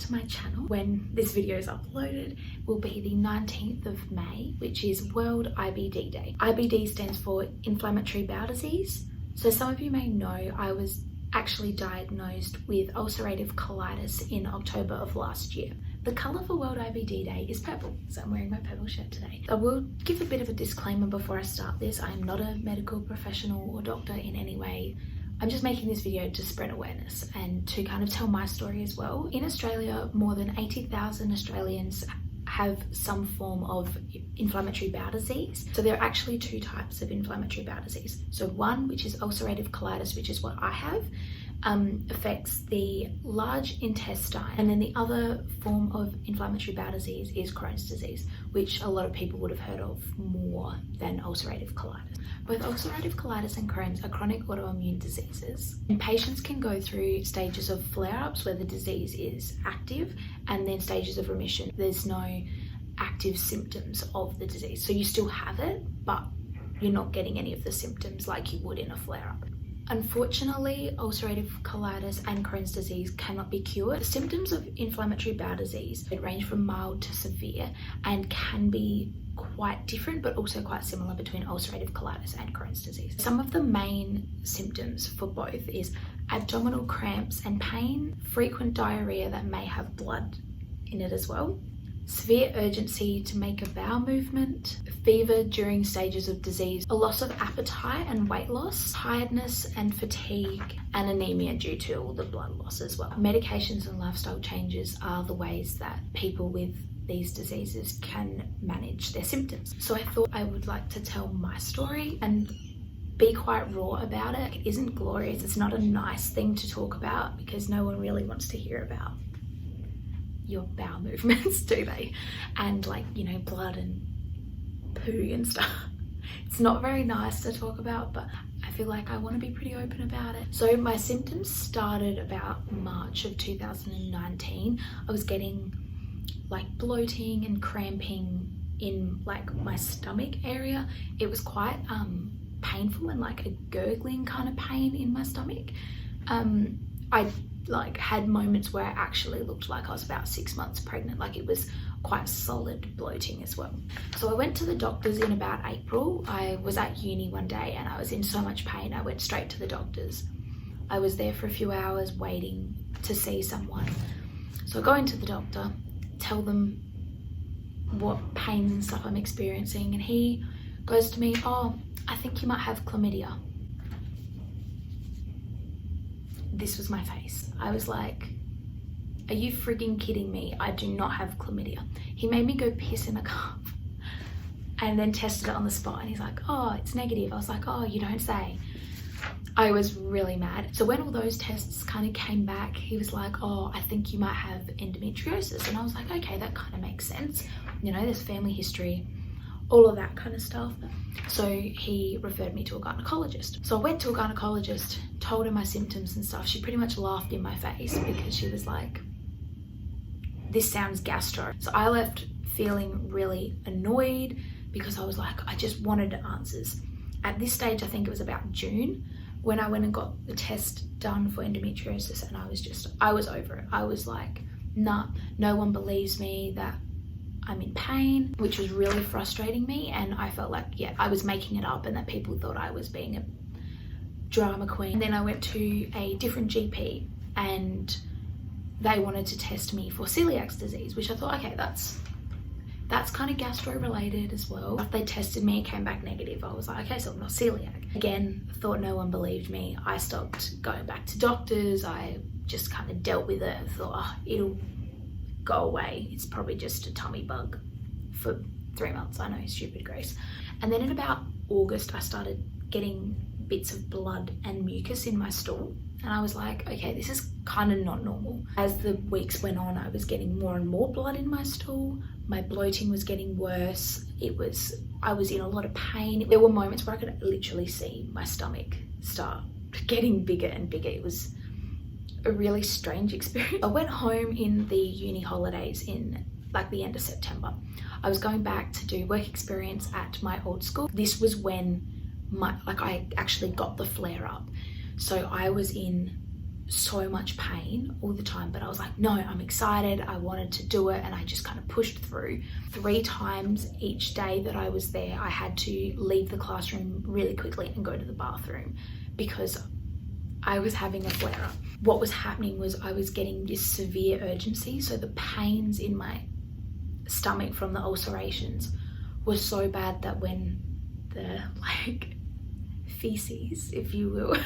to my channel. When this video is uploaded will be the 19th of May, which is World IBD Day. IBD stands for Inflammatory Bowel Disease. So some of you may know I was actually diagnosed with ulcerative colitis in October of last year. The colour for World IBD Day is purple, so I'm wearing my purple shirt today. I will give a bit of a disclaimer before I start this. I am not a medical professional or doctor in any way. I'm just making this video to spread awareness and to kind of tell my story as well. In Australia, more than 80,000 Australians have some form of inflammatory bowel disease. So there are actually two types of inflammatory bowel disease. So one, which is ulcerative colitis, which is what I have, affects the large intestine, and then the other form of inflammatory bowel disease is Crohn's disease, which a lot of people would have heard of more than ulcerative colitis. Both ulcerative colitis and Crohn's are chronic autoimmune diseases, and patients can go through stages of flare-ups where the disease is active, and then stages of remission. There's no active symptoms of the disease, so you still have it, but you're not getting any of the symptoms like you would in a flare-up. Unfortunately, ulcerative colitis and Crohn's disease cannot be cured. The symptoms of inflammatory bowel disease range from mild to severe and can be quite different, but also quite similar between ulcerative colitis and Crohn's disease. Some of the main symptoms for both is abdominal cramps and pain, frequent diarrhea that may have blood in it as well, severe urgency to make a bowel movement, fever during stages of disease, a loss of appetite and weight loss, tiredness and fatigue, and anemia due to all the blood loss as well. Medications and lifestyle changes are the ways that people with these diseases can manage their symptoms. So I thought I would like to tell my story and be quite raw about it. It isn't glorious. It's not a nice thing to talk about because no one really wants to hear about your bowel movements, do they? And like, you know, blood and poo and stuff. It's not very nice to talk about, but I feel like I want to be pretty open about it. So my symptoms started about March of 2019. I was getting like bloating and cramping in like my stomach area. It was quite painful and like a gurgling kind of pain in my stomach. I like had moments where I actually looked like I was about 6 months pregnant. Like it was quite solid bloating as well. So I went to the doctors in about April. I was at uni one day and I was in so much pain. I went straight to the doctors. I was there for a few hours waiting to see someone. So I go into the doctor, tell them what pain and stuff I'm experiencing, and he goes to me, "Oh, I think you might have chlamydia." This was my face. I was like, are you frigging kidding me? I do not have chlamydia. He made me go piss in a cup and then tested it on the spot, and he's like, "Oh, it's negative." I was like, "Oh, you don't say." I was really mad. So when all those tests kind of came back, he was like, "Oh, I think you might have endometriosis." And I was like, okay, that kind of makes sense. You know, there's family history, all of that kind of stuff. So he referred me to a gynecologist. So I went to a gynecologist, told her my symptoms and stuff. She pretty much laughed in my face because she was like, "This sounds gastro." So I left feeling really annoyed because I was like, I just wanted answers. At this stage, I think it was about June, when I went and got the test done for endometriosis, and I was over it. I was like, nah, no one believes me that I'm in pain, which was really frustrating me. And I felt like, yeah, I was making it up and that people thought I was being a drama queen. And then I went to a different GP and they wanted to test me for celiac disease, which I thought, okay, that's kind of gastro related as well. After they tested me, it came back negative. I was like, okay, so I'm not celiac. Again, thought no one believed me. I stopped going back to doctors. I just kind of dealt with it and thought, oh, it'll go away. It's probably just a tummy bug for 3 months. I know, stupid Grace. And then in about August, I started getting bits of blood and mucus in my stool. And I was like, okay, this is kind of not normal. As the weeks went on, I was getting more and more blood in my stool. My bloating was getting worse. I was in a lot of pain. There were moments where I could literally see my stomach start getting bigger and bigger. It was a really strange experience. I went home in the uni holidays in like the end of September. I was going back to do work experience at my old school. This was when I actually got the flare up. So I was in so much pain all the time, but I was like, no, I'm excited, I wanted to do it, and I just kind of pushed through. 3 times each day that I was there, I had to leave the classroom really quickly and go to the bathroom because I was having a flare up. What was happening was I was getting this severe urgency, so the pains in my stomach from the ulcerations was so bad that when the like feces, if you will,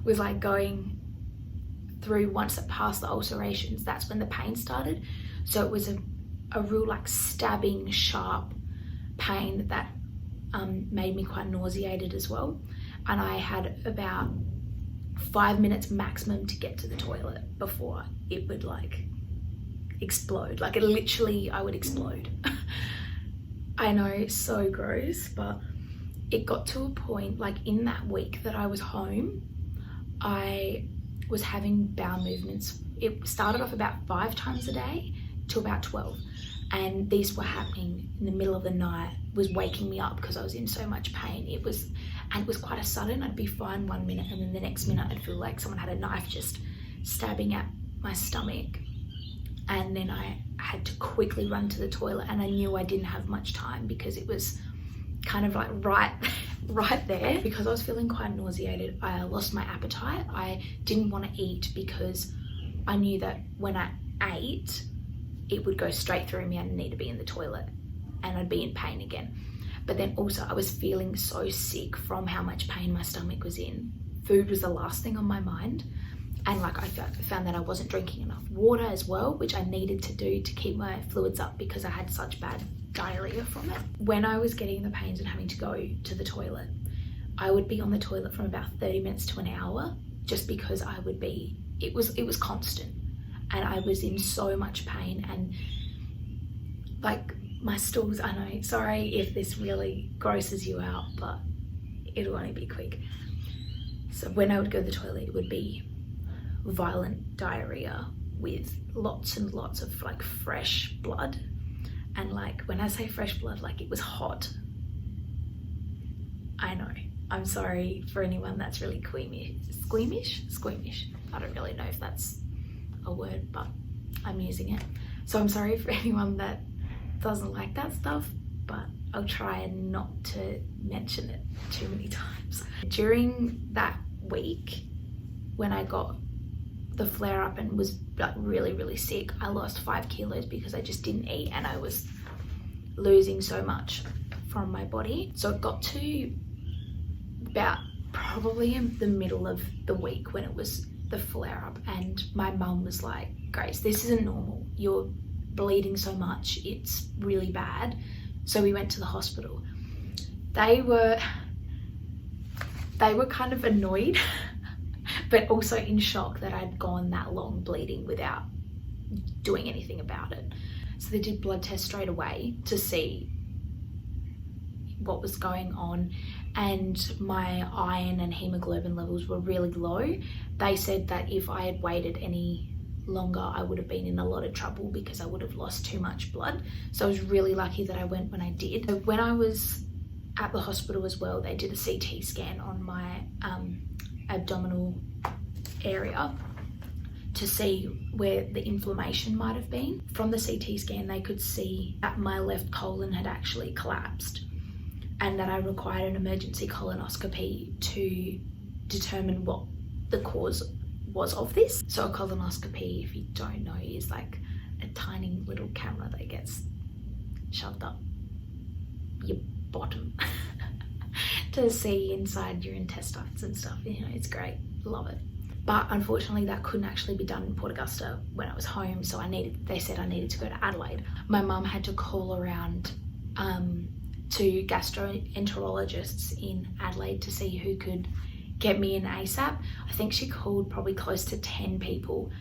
was like going through, once it passed the ulcerations, that's when the pain started. So it was a real like stabbing, sharp pain that made me quite nauseated as well. And I had about 5 minutes maximum to get to the toilet before it would like explode. Like it literally, I would explode. I know, so gross, but it got to a point like in that week that I was home, I was having bowel movements. It started off about 5 times a day to about 12, and these were happening in the middle of the night, was waking me up because I was in so much pain. It was quite a sudden. I'd be fine 1 minute and then the next minute I'd feel like someone had a knife just stabbing at my stomach, and then I had to quickly run to the toilet, and I knew I didn't have much time because it was kind of like right there. Because I was feeling quite nauseated, I lost my appetite. I didn't want to eat because I knew that when I ate, it would go straight through me and I'd need to be in the toilet and I'd be in pain again. But then also I was feeling so sick from how much pain my stomach was in. Food was the last thing on my mind. And like I found that I wasn't drinking enough water as well, which I needed to do to keep my fluids up because I had such bad diarrhea from it. When I was getting the pains and having to go to the toilet, I would be on the toilet from about 30 minutes to an hour, just because I would be, it was constant, and I was in so much pain. And like my stools, I know, sorry if this really grosses you out, but it'll only be quick. So when I would go to the toilet, it would be violent diarrhea with lots and lots of like fresh blood. And like when I say fresh blood, like it was hot. I know, I'm sorry for anyone that's really squeamish. I don't really know if that's a word, but I'm using it. So I'm sorry for anyone that doesn't like that stuff, but I'll try not to mention it too many times. During that week, when I got the flare up and was like really sick, I lost 5 kilos because I just didn't eat and I was losing so much from my body. So it got to about probably in the middle of the week when it was the flare up, and my mum was like, Grace, this isn't normal, you're bleeding so much, it's really bad. So we went to the hospital. They were kind of annoyed but also in shock that I'd gone that long bleeding without doing anything about it. So they did blood tests straight away to see what was going on, and my iron and hemoglobin levels were really low. They said that if I had waited any longer, I would have been in a lot of trouble because I would have lost too much blood. So I was really lucky that I went when I did. So when I was at the hospital as well, they did a CT scan on my abdominal area to see where the inflammation might have been. From the CT scan, they could see that my left colon had actually collapsed and that I required an emergency colonoscopy to determine what the cause was of this. So a colonoscopy, if you don't know, is like a tiny little camera that gets shoved up your bottom to see inside your intestines and stuff. You know, it's great, love it. But unfortunately that couldn't actually be done in Port Augusta when I was home, so they said I needed to go to Adelaide. My mum had to call around to gastroenterologists in Adelaide to see who could get me in ASAP. I think she called probably close to 10 people,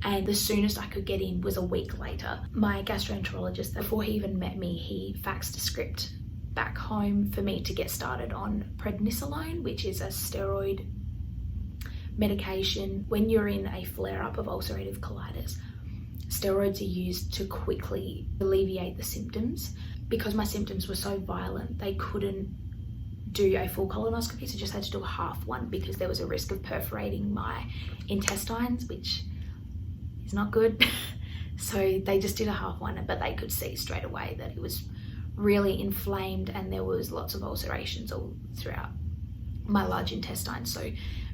and the soonest I could get in was a week later. My gastroenterologist, before he even met me, he faxed a script back home for me to get started on prednisolone, which is a steroid medication. When you're in a flare-up of ulcerative colitis, steroids are used to quickly alleviate the symptoms. Because my symptoms were so violent, they couldn't do a full colonoscopy, so just had to do a half one because there was a risk of perforating my intestines, which is not good. So they just did a half one, but they could see straight away that it was really inflamed and there was lots of ulcerations all throughout my large intestine. So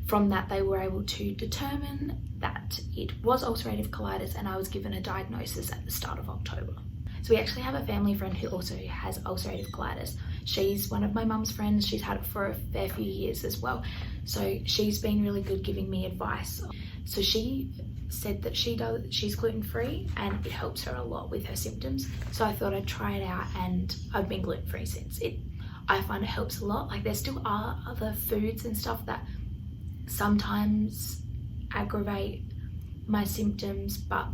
from that, they were able to determine that it was ulcerative colitis, and I was given a diagnosis at the start of October. So we actually have a family friend who also has ulcerative colitis. She's one of my mum's friends. She's had it for a fair few years as well. So she's been really good giving me advice. So she said that she's gluten-free and it helps her a lot with her symptoms. So I thought I'd try it out, and I've been gluten-free since. I find it helps a lot. Like, there still are other foods and stuff that sometimes aggravate my symptoms, but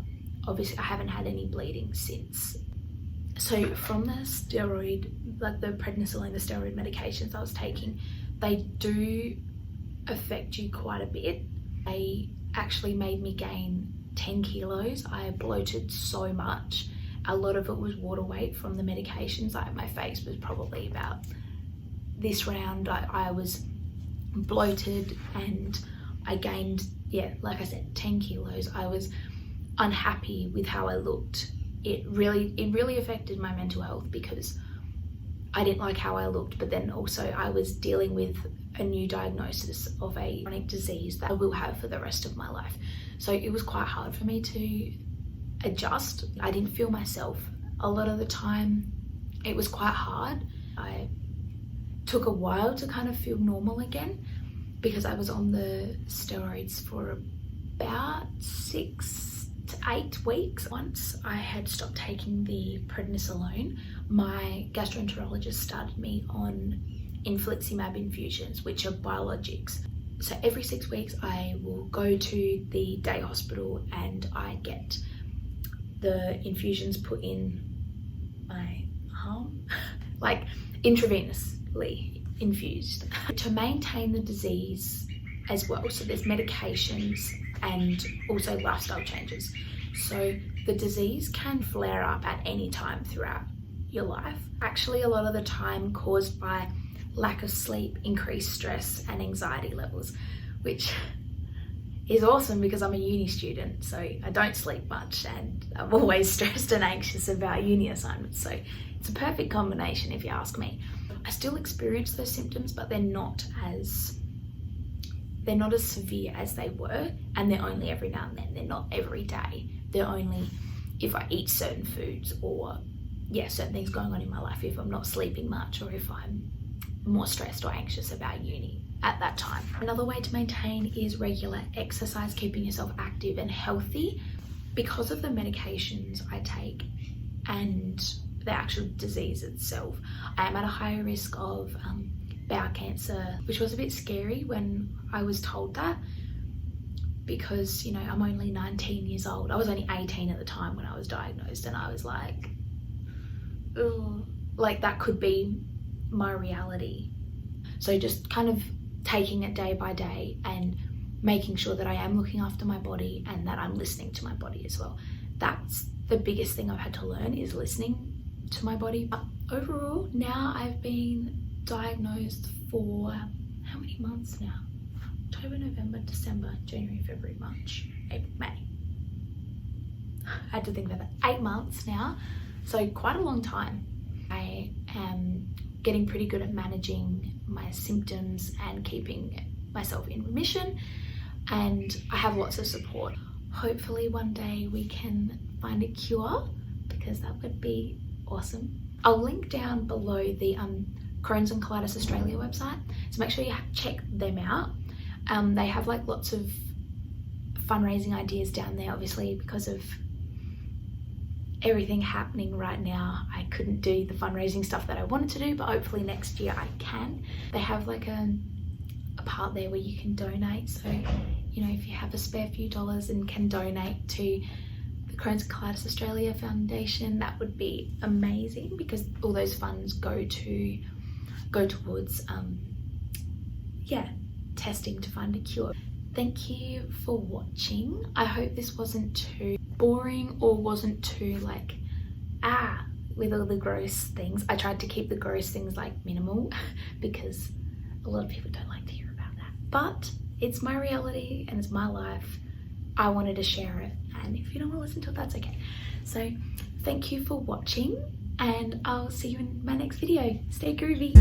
obviously I haven't had any bleeding since. So from the steroid, like the prednisolone, the steroid medications I was taking, they do affect you quite a bit. They actually made me gain 10 kilos. I bloated so much. A lot of it was water weight from the medications. Like, my face was probably about this round. I was bloated and I gained, yeah, like I said, 10 kilos. I was unhappy with how I looked. It really affected my mental health because I didn't like how I looked, but then also I was dealing with a new diagnosis of a chronic disease that I will have for the rest of my life. So it was quite hard for me to adjust. I didn't feel myself a lot of the time. It was quite hard. I took a while to kind of feel normal again because I was on the steroids for about 6 to 8 weeks. Once I had stopped taking the prednisolone, my gastroenterologist started me on infliximab infusions, which are biologics. So every 6 weeks I will go to the day hospital and I get the infusions put in my arm, like intravenously infused, to maintain the disease as well. So there's medications and also lifestyle changes. So the disease can flare up at any time throughout your life. Actually, a lot of the time caused by lack of sleep, increased stress and anxiety levels, which is awesome because I'm a uni student, so I don't sleep much and I'm always stressed and anxious about uni assignments. So it's a perfect combination if you ask me. I still experience those symptoms, but they're not as severe as they were, and they're only every now and then. They're not every day. They're only if I eat certain foods or certain things going on in my life, if I'm not sleeping much or if I'm more stressed or anxious about uni at that time. Another way to maintain is regular exercise, keeping yourself active and healthy. Because of the medications I take and the actual disease itself, I am at a higher risk of bowel cancer, which was a bit scary when I was told that, because, you know, I'm only 19 years old. I was only 18 at the time when I was diagnosed, and I was like, ugh, like that could be my reality. So just kind of taking it day by day and making sure that I am looking after my body and that I'm listening to my body as well. That's the biggest thing I've had to learn, is listening to my body. But overall, now I've been diagnosed for how many months now? October, November, December, January, February, March, April, May. I had to think about that. 8 months now, so quite a long time. I am getting pretty good at managing my symptoms and keeping myself in remission, and I have lots of support. Hopefully one day we can find a cure, because that would be awesome. I'll link down below the Crohn's and Colitis Australia website, so make sure you check them out. They have like lots of fundraising ideas down there, obviously because of everything happening right now. I couldn't do the fundraising stuff that I wanted to do, but hopefully next year I can. They have like a part there where you can donate, so you know, if you have a spare few dollars and can donate to the Crohn's and Colitis Australia Foundation, that would be amazing, because all those funds go towards testing to find a cure. Thank you for watching. I hope this wasn't too boring or wasn't too like, with all the gross things. I tried to keep the gross things like minimal because a lot of people don't like to hear about that. But it's my reality and it's my life. I wanted to share it, and if you don't want to listen to it, that's okay. So thank you for watching, and I'll see you in my next video. Stay groovy.